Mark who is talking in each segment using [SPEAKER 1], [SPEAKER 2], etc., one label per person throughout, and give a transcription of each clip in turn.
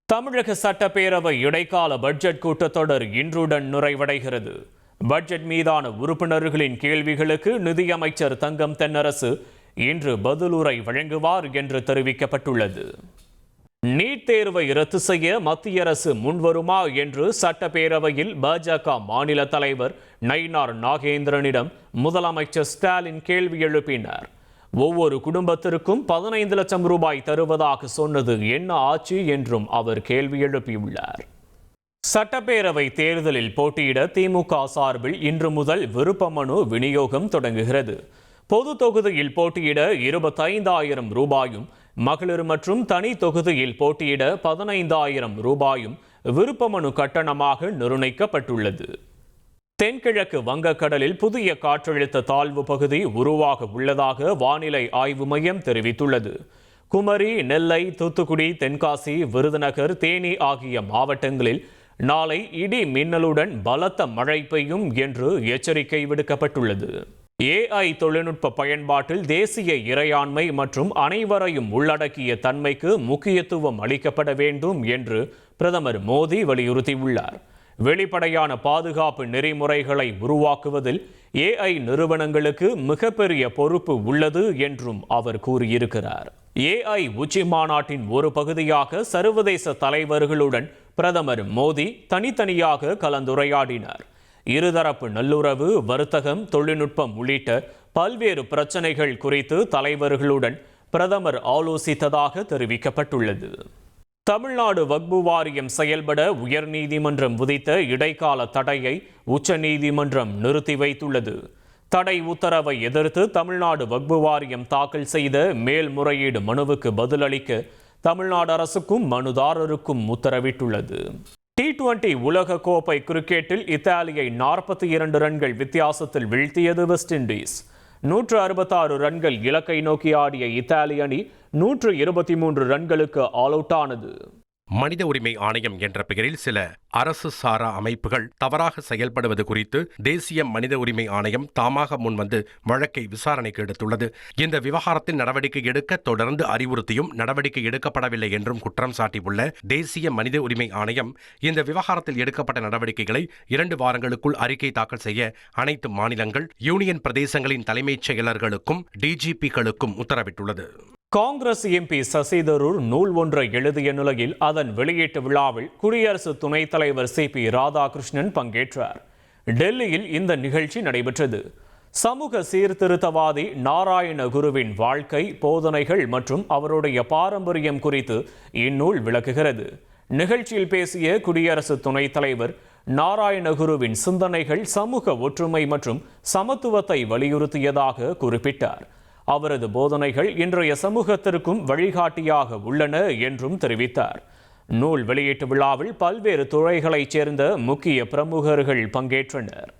[SPEAKER 1] தமிழக சட்டப்பேரவை இடைக்கால பட்ஜெட் கூட்டத்தொடர் இன்றுடன் நிறைவடைகிறது. பட்ஜெட் மீதான உறுப்பினர்களின் கேள்விகளுக்கு நிதியமைச்சர் தங்கம் தென்னரசு இன்று பதிலுரை வழங்குவார் என்று தெரிவிக்கப்பட்டுள்ளது. நீட் தேர்வை ரத்து செய்ய மத்திய அரசு முன்வருமா என்று சட்டப்பேரவையில் பாஜக மாநில தலைவர் நயினார் நாகேந்திரனிடம் முதலமைச்சர் ஸ்டாலின் கேள்வி எழுப்பினார். ஒவ்வொரு குடும்பத்திற்கும் 15 லட்சம் ரூபாய் தருவதாக சொன்னது என்ன ஆச்சு என்றும் அவர் கேள்வி எழுப்பியுள்ளார். சட்டப்பேரவை தேர்தலில் போட்டியிட திமுக சார்பில் இன்று முதல் விருப்ப மனு விநியோகம் தொடங்குகிறது. பொது தொகுதியில் போட்டியிட 25,000 ரூபாயும், மகளிர் மற்றும் தனி தொகுதியில் போட்டியிட 15,000 ரூபாயும் விருப்ப மனு கட்டணமாக நிர்ணயிக்கப்பட்டுள்ளது. தென்கிழக்கு வங்கக்கடலில் புதிய காற்றழுத்த தாழ்வு பகுதி உருவாக உள்ளதாக வானிலை ஆய்வு மையம் தெரிவித்துள்ளது. குமரி, நெல்லை, தூத்துக்குடி, தென்காசி, விருதுநகர், தேனி ஆகிய மாவட்டங்களில் நாளை இடி மின்னலுடன் பலத்த மழை பெய்யும் என்று எச்சரிக்கை விடுக்கப்பட்டுள்ளது. AI தொழில்நுட்ப பயன்பாட்டில் தேசிய இறையாண்மை மற்றும் அனைவரையும் உள்ளடக்கிய தன்மைக்கு முக்கியத்துவம் அளிக்கப்பட வேண்டும் என்று பிரதமர் மோடி வலியுறுத்தியுள்ளார். வெளிப்படையான பாதுகாப்பு நெறிமுறைகளை உருவாக்குவதில் AI நிறுவனங்களுக்கு மிகப்பெரிய பொறுப்பு உள்ளது என்றும் அவர் கூறியிருக்கிறார். AI உச்சி மாநாட்டின் ஒரு பகுதியாக சர்வதேச தலைவர்களுடன் பிரதமர் மோடி தனித்தனியாக கலந்துரையாடினார். இருதரப்பு நல்லுறவு, வர்த்தகம், தொழில்நுட்பம் உள்ளிட்ட பல்வேறு பிரச்சனைகள் குறித்து தலைவர்களுடன் பிரதமர் ஆலோசித்ததாக தெரிவிக்கப்பட்டுள்ளது. தமிழ்நாடு வக்பு வாரியம் செயல்பட உயர்நீதிமன்றம் விதித்த இடைக்கால தடையை உச்சநீதிமன்றம் நிறுத்தி வைத்துள்ளது. தடை உத்தரவை எதிர்த்து தமிழ்நாடு வக்பு வாரியம் தாக்கல் செய்த மேல்முறையீடு மனுவுக்கு பதிலளிக்க தமிழ்நாடு அரசுக்கும் மனுதாரருக்கும் உத்தரவிட்டுள்ளது. T20 உலக கோப்பை கிரிக்கெட்டில் இத்தாலியை 42 ரன்கள் வித்தியாசத்தில் வீழ்த்தியது வெஸ்ட் இண்டீஸ். 166 ரன்கள் இலக்கை நோக்கி ஆடிய இத்தாலி அணி 123 ரன்களுக்கு ஆல் அவுட் ஆனது.
[SPEAKER 2] மனித உரிமை ஆணையம் என்ற பெயரில் சில அரசு சாரா அமைப்புகள் தவறாக செயல்படுவது குறித்து தேசிய மனித உரிமை ஆணையம் தாமாக முன்வந்து வழக்கை விசாரணைக்கு எடுத்துள்ளது. இந்த விவகாரத்தில் நடவடிக்கை எடுக்க தொடர்ந்து அறிவுறுத்தியும் நடவடிக்கை எடுக்கப்படவில்லை என்றும் குற்றம் சாட்டியுள்ள தேசிய மனித உரிமை ஆணையம் இந்த விவகாரத்தில் எடுக்கப்பட்ட நடவடிக்கைகளை 2 வாரங்களுக்குள் அறிக்கை தாக்கல் செய்ய அனைத்து மாநிலங்கள், யூனியன் பிரதேசங்களின் தலைமைச் செயலர்களுக்கும் DGP-களுக்கும் உத்தரவிட்டுள்ளது.
[SPEAKER 1] காங்கிரஸ் MP சசி தரூர் நூல் ஒன்றை எழுதிய நிலையில் அதன் வெளியீட்டு விழாவில் குடியரசு துணைத் தலைவர் CP ராதாகிருஷ்ணன் பங்கேற்றார். டெல்லியில் இந்த நிகழ்ச்சி நடைபெற்றது. சமூக சீர்திருத்தவாதி நாராயண குருவின் வாழ்க்கை, போதனைகள் மற்றும் அவருடைய பாரம்பரியம் குறித்து இந்நூல் விளக்குகிறது. நிகழ்ச்சியில் பேசிய குடியரசு துணைத் தலைவர் நாராயண குருவின் சிந்தனைகள் சமூக ஒற்றுமை மற்றும் சமத்துவத்தை வலியுறுத்தியதாக குறிப்பிட்டார். அவரது போதனைகள் இன்றைய சமூகத்திற்கும் வழிகாட்டியாக உள்ளன என்றும் தெரிவித்தார். நூல் வெளியீட்டு விழாவில் பல்வேறு துறைகளைச் சேர்ந்த முக்கிய பிரமுகர்கள் பங்கேற்றனர்.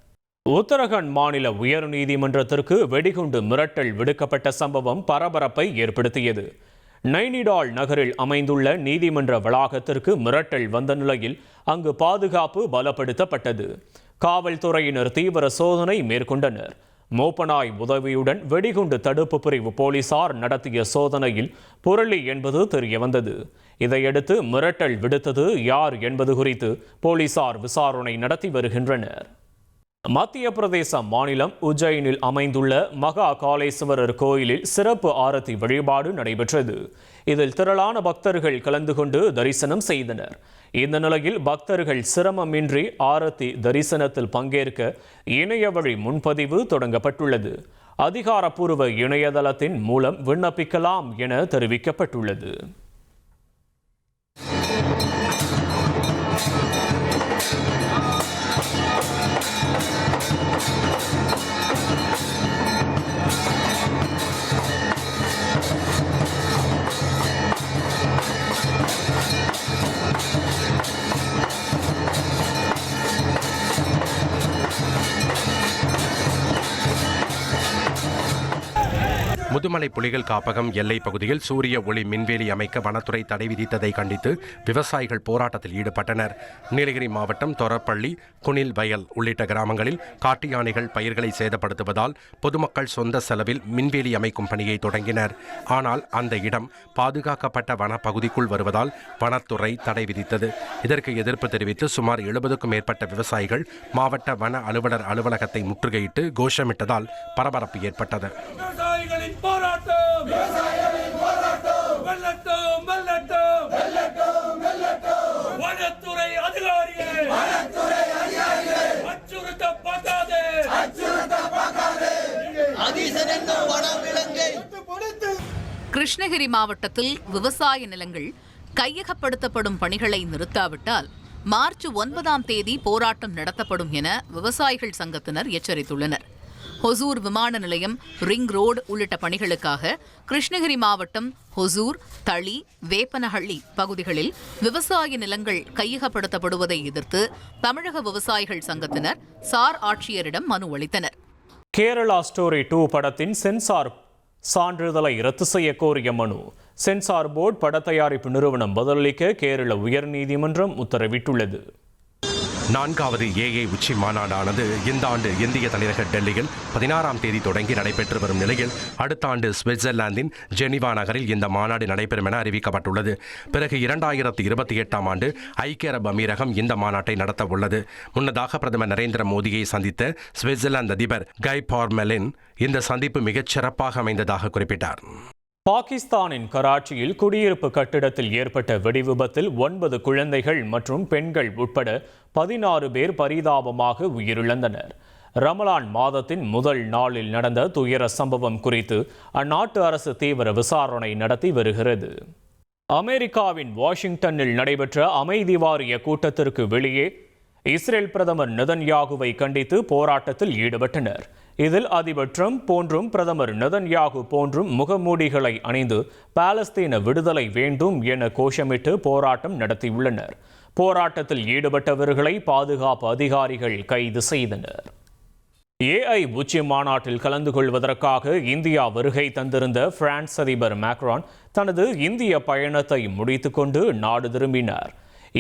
[SPEAKER 1] உத்தரகாண்ட் மாநில உயர்நீதிமன்றத்திற்கு வெடிகுண்டு மிரட்டல் விடுக்கப்பட்ட சம்பவம் பரபரப்பை ஏற்படுத்தியது. நைனிடால் நகரில் அமைந்துள்ள நீதிமன்ற வளாகத்திற்கு மிரட்டல் வந்த நிலையில் அங்கு பாதுகாப்பு பலப்படுத்தப்பட்டது. காவல்துறையினர் தீவிர சோதனை மேற்கொண்டனர். மோப்பனாய் உதவியுடன் வெடிகுண்டு தடுப்பு பிரிவு போலீசார் நடத்திய சோதனையில் புரளி என்பது தெரியவந்தது. இதையடுத்து மிரட்டல் விடுத்தது யார் என்பது குறித்து போலீசார் விசாரணை நடத்தி வருகின்றனர். மத்திய பிரதேச மாநிலம் உஜ்ஜைனில் அமைந்துள்ள மகா காளேஸ்வரர் கோயிலில் சிறப்பு ஆரத்தி வழிபாடு நடைபெற்றது. இதில் திரளான பக்தர்கள் கலந்து கொண்டு தரிசனம் செய்தனர். இந்த நிலையில் பக்தர்கள் சிரமமின்றி ஆரத்தி தரிசனத்தில் பங்கேற்க இணையவழி முன்பதிவு தொடங்கப்பட்டுள்ளது. அதிகாரப்பூர்வ இணையதளத்தின் மூலம் விண்ணப்பிக்கலாம் என தெரிவிக்கப்பட்டுள்ளது.
[SPEAKER 2] முதுமலை புலிகள் காப்பகம் எல்லைப் பகுதியில் சூரிய ஒளி மின்வேலி அமைக்க வனத்துறை தடை விதித்ததை கண்டித்து விவசாயிகள் போராட்டத்தில் ஈடுபட்டனர். நீலகிரி மாவட்டம் தொரப்பள்ளி, குனில் வயல் உள்ளிட்ட கிராமங்களில் காட்டு யானைகள் பயிர்களை சேதப்படுத்துவதால் பொதுமக்கள் சொந்த செலவில் மின்வேலி அமைக்கும் பணியை தொடங்கினர். ஆனால் அந்த இடம் பாதுகாக்கப்பட்ட வனப்பகுதிக்குள் வருவதால் வனத்துறை தடை விதித்தது. இதற்கு எதிர்ப்பு தெரிவித்து சுமார் 70க்கும் மேற்பட்ட விவசாயிகள் மாவட்ட வன அலுவலர் அலுவலகத்தை முற்றுகையிட்டு கோஷமிட்டதால் பரபரப்பு ஏற்பட்டது.
[SPEAKER 3] கிருஷ்ணகிரி மாவட்டத்தில் விவசாய நிலங்கள் கையகப்படுத்தப்படும் பணிகளை நிறுத்தாவிட்டால் மார்ச் 9ஆம் தேதி போராட்டம் நடத்தப்படும் என விவசாயிகள் சங்கத்தினர் எச்சரித்துள்ளனர். ஹொசூர் விமான நிலையம், ரிங் ரோடு உள்ளிட்ட பணிகளுக்காக கிருஷ்ணகிரி மாவட்டம் ஹொசூர், தளி, வேப்பனஹள்ளி பகுதிகளில் விவசாய நிலங்கள் கையகப்படுத்தப்படுவதை எதிர்த்து தமிழக விவசாயிகள் சங்கத்தினர் சார் ஆட்சியரிடம் மனு அளித்தனர்.
[SPEAKER 1] கேரளா ஸ்டோரி 2 படத்தின் சென்சார் சான்றிதழை ரத்து செய்ய கோரிய மனு. சென்சார் போர்டு பட தயாரிப்பு நிறுவனம் பதிலளிக்க கேரள உயர்நீதிமன்றம் உத்தரவிட்டுள்ளது.
[SPEAKER 2] 4வது AA உச்சி மாநாடானது இந்த ஆண்டு இந்திய தலைநகர் டெல்லியில் 16ஆம் தேதி தொடங்கி நடைபெற்று வரும் நிலையில் அடுத்த ஆண்டு சுவிட்சர்லாந்தின் ஜெனீவா நகரில் இந்த மாநாடு நடைபெறும் என அறிவிக்கப்பட்டுள்ளது. பிறகு 2028ஆம் ஆண்டு ஐக்கிய அரபு அமீரகம் இந்த மாநாட்டை நடத்த உள்ளது. முன்னதாக பிரதமர் நரேந்திர மோடியை சந்தித்த சுவிட்சர்லாந்து அதிபர் கை பார்மெலின் இந்த சந்திப்பு மிகச் சிறப்பாக அமைந்ததாக குறிப்பிட்டார்.
[SPEAKER 1] பாகிஸ்தானின் கராச்சியில் குடியிருப்பு கட்டிடத்தில் ஏற்பட்ட வெடிவிபத்தில் 9 குழந்தைகள் மற்றும் பெண்கள் உட்பட 16 பேர் பரிதாபமாக உயிரிழந்தனர். ரமலான் மாதத்தின் முதல் நாளில் நடந்த துயர சம்பவம் குறித்து அந்நாட்டு அரசு தீவிர விசாரணை நடத்தி வருகிறது. அமெரிக்காவின் வாஷிங்டனில் நடைபெற்ற அமைதி வாரிய கூட்டத்திற்கு வெளியே இஸ்ரேல் பிரதமர் நெதன்யாகுவை கண்டித்து போராட்டத்தில் ஈடுபட்டனர். இதில் அதிபர் ட்ரம்ப் போன்றும் பிரதமர் நெதன்யாகு போன்றும் முகமூடிகளை அணிந்து பாலஸ்தீன விடுதலை வேண்டும் என கோஷமிட்டு போராட்டம் நடத்தியுள்ளனர். போராட்டத்தில் ஈடுபட்டவர்களை பாதுகாப்பு அதிகாரிகள் கைது செய்தனர். AI உச்சி மாநாட்டில் கலந்து கொள்வதற்காக இந்தியா வருகை தந்திருந்த பிரான்ஸ் அதிபர் மேக்ரான் தனது இந்திய பயணத்தை முடித்துக்கொண்டு நாடு திரும்பினார்.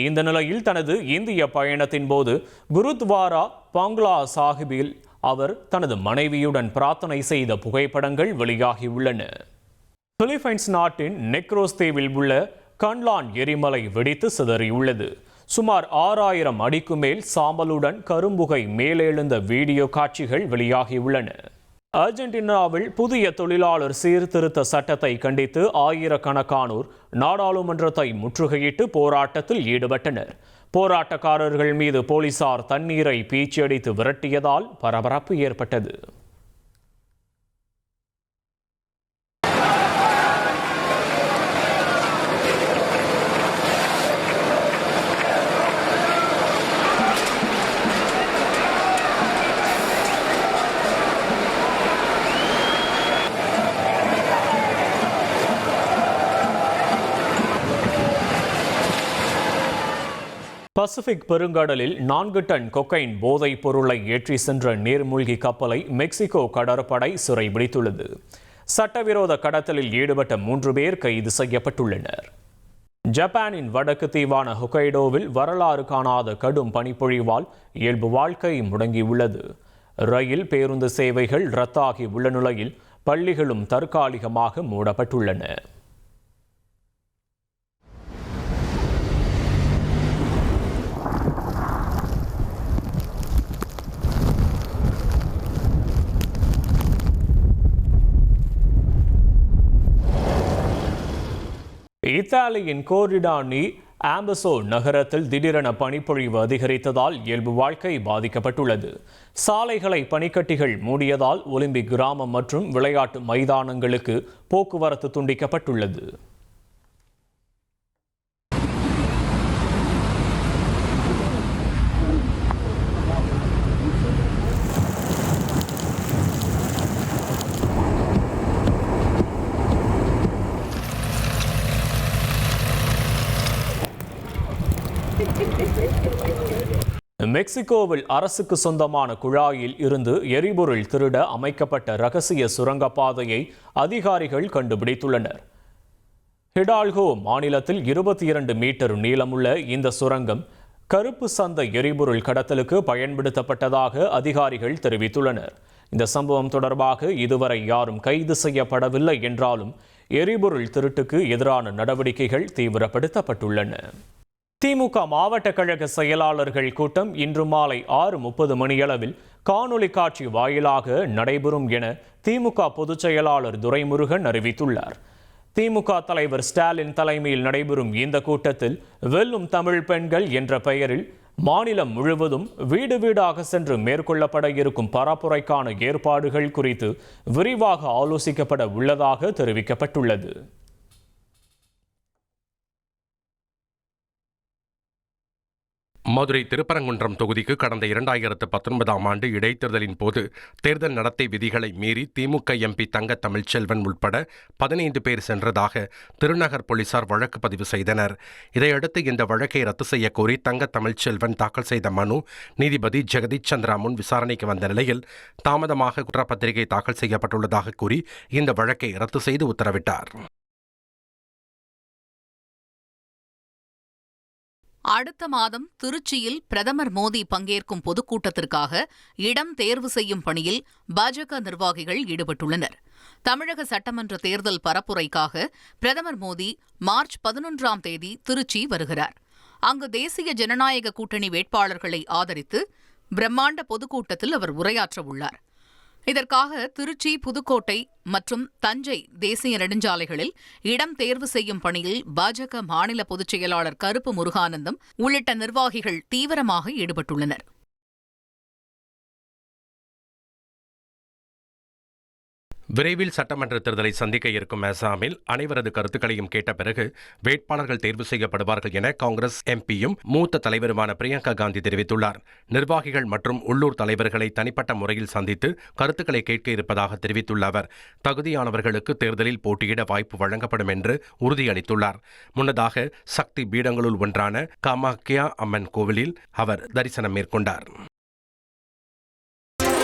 [SPEAKER 1] இந்த நிலையில் தனது இந்திய பயணத்தின் போது குருத்வாரா பாங்க்லா சாஹிபில் அவர் தனது மனைவியுடன் பிரார்த்தனை செய்த புகைப்படங்கள் வெளியாகியுள்ளன. பிலிப்பைன்ஸ் நாட்டின் நெக்ரோஸ் தீவில் உள்ள கன்லான் எரிமலை வெடித்து சிதறியுள்ளது. சுமார் 6000 அடிக்கு மேல் சாம்பலுடன் கரும்புகை மேலெழுந்த வீடியோ காட்சிகள் வெளியாகியுள்ளன. அர்ஜென்டினாவில் புதிய தொழிலாளர் சீர்திருத்த சட்டத்தை கண்டித்து ஆயிரக்கணக்கானோர் நாடாளுமன்றத்தை முற்றுகையிட்டு போராட்டத்தில் ஈடுபட்டனர். போராட்டக்காரர்கள் மீது போலீசார் தண்ணீரை பீச்சியடித்து விரட்டியதால் பரபரப்பு ஏற்பட்டது. பசிபிக் பெருங்கடலில் 4 டன் கொக்கைன் போதைப் பொருளை ஏற்றி சென்ற நீர்மூழ்கி கப்பலை மெக்சிகோ கடற்படை சிறைபிடித்துள்ளது. சட்டவிரோத கடத்தலில் ஈடுபட்ட 3 பேர் கைது செய்யப்பட்டுள்ளனர். ஜப்பானின் வடக்கு தீவான ஹொக்கைடோவில் வரலாறு காணாத கடும் பனிப்பொழிவால் இயல்பு வாழ்க்கை முடங்கியுள்ளது. ரயில், பேருந்து சேவைகள் ரத்தாகி உள்ள நிலையில் பள்ளிகளும் தற்காலிகமாக மூடப்பட்டுள்ளன. இத்தாலியின் கோரிடானி ஆம்பசோ நகரத்தில் திடீரென பனிப்பொழிவு அதிகரித்ததால் இயல்பு வாழ்க்கை பாதிக்கப்பட்டுள்ளது. சாலைகளை பனிக்கட்டிகள் மூடியதால் ஒலிம்பிக் கிராமம் மற்றும் விளையாட்டு மைதானங்களுக்கு போக்குவரத்து துண்டிக்கப்பட்டுள்ளது. மெக்சிகோவில் அரசுக்கு சொந்தமான குழாயில் இருந்து எரிபொருள் திருட அமைக்கப்பட்ட ரகசிய சுரங்கப்பாதையை அதிகாரிகள் கண்டுபிடித்துள்ளனர். ஹிடால்கோ மாநிலத்தில் 22 மீட்டர் நீளமுள்ள இந்த சுரங்கம் கருப்பு சந்தை எரிபொருள் கடத்தலுக்கு பயன்படுத்தப்பட்டதாக அதிகாரிகள் தெரிவித்துள்ளனர். இந்த சம்பவம் தொடர்பாக இதுவரை யாரும் கைது செய்யப்படவில்லை என்றாலும் எரிபொருள் திருட்டுக்கு எதிரான நடவடிக்கைகள் தீவிரப்படுத்தப்பட்டுள்ளன. திமுக மாவட்ட கழக செயலாளர்கள் கூட்டம் இன்று மாலை 6:30 மணியளவில் காணொலி காட்சி வாயிலாக நடைபெறும் என திமுக பொதுச் செயலாளர் துரைமுருகன் அறிவித்துள்ளார். திமுக தலைவர் ஸ்டாலின் தலைமையில் நடைபெறும் இந்த கூட்டத்தில் வெல்லும் தமிழ் பெண்கள் என்ற பெயரில் மாநிலம் முழுவதும் வீடு வீடாக சென்று மேற்கொள்ளப்பட இருக்கும் பரப்புரைக்கான ஏற்பாடுகள் குறித்து விரிவாக ஆலோசிக்கப்பட உள்ளதாக தெரிவிக்கப்பட்டுள்ளது.
[SPEAKER 2] மதுரை திருப்பரங்குன்றம் தொகுதிக்கு கடந்த 2019ஆம் ஆண்டு இடைத்தேர்தலின் போது தேர்தல் நடத்தை விதிகளை மீறி திமுக எம்பி தங்க தமிழ்ச்செல்வன் உட்பட 15 பேர் சென்றதாக திருநகர் போலீசார் வழக்கு பதிவு செய்தனர். இதையடுத்து இந்த வழக்கை ரத்து செய்ய கோரி தங்க தமிழ்ச்செல்வன் தாக்கல் செய்த மனு நீதிபதி ஜெகதீஷ் சந்திரா முன் விசாரணைக்கு வந்த நிலையில் தாமதமாக குற்றப்பத்திரிகை தாக்கல் செய்யப்பட்டுள்ளதாக கூறி இந்த வழக்கை ரத்து செய்து உத்தரவிட்டார்.
[SPEAKER 3] அடுத்த மாதம் திருச்சியில் பிரதமர் மோடி பங்கேற்கும் பொதுக்கூட்டத்திற்காக இடம் தேர்வு செய்யும் பணியில் பாஜக நிர்வாகிகள் ஈடுபட்டுள்ளனர். தமிழக சட்டமன்ற தேர்தல் பரப்புரைக்காக பிரதமர் மோடி மார்ச் 11ஆம் தேதி திருச்சி வருகிறார். அங்கு தேசிய ஜனநாயக கூட்டணி வேட்பாளர்களை ஆதரித்து பிரம்மாண்ட பொதுக்கூட்டத்தில் அவர் உரையாற்ற உள்ளார். இதற்காக திருச்சி, புதுக்கோட்டை மற்றும் தஞ்சை தேசிய நெடுஞ்சாலைகளில் இடம் தேர்வு செய்யும் பணியில் பாஜக மாநில பொதுச் செயலாளர் கருப்பு முருகானந்தம் உள்ளிட்ட நிர்வாகிகள் தீவிரமாக ஈடுபட்டுள்ளனர்.
[SPEAKER 2] விரைவில் சட்டமன்ற தேர்தலை சந்திக்க இருக்கும் அசாமில் அனைவரது கருத்துக்களையும் கேட்ட பிறகு வேட்பாளர்கள் தேர்வு செய்யப்படுவார்கள் என காங்கிரஸ் எம்பியும் மூத்த தலைவருமான பிரியங்கா காந்தி தெரிவித்துள்ளார். நிர்வாகிகள் மற்றும் உள்ளூர் தலைவர்களை தனிப்பட்ட முறையில் சந்தித்து கருத்துக்களை கேட்க இருப்பதாக தெரிவித்துள்ள அவர் தகுதியானவர்களுக்கு தேர்தலில் போட்டியிட வாய்ப்பு வழங்கப்படும் என்று உறுதியளித்துள்ளார். முன்னதாக சக்தி பீடங்களுள் ஒன்றான காமாக்யா அம்மன் கோவிலில் அவர் தரிசனம் மேற்கொண்டார்.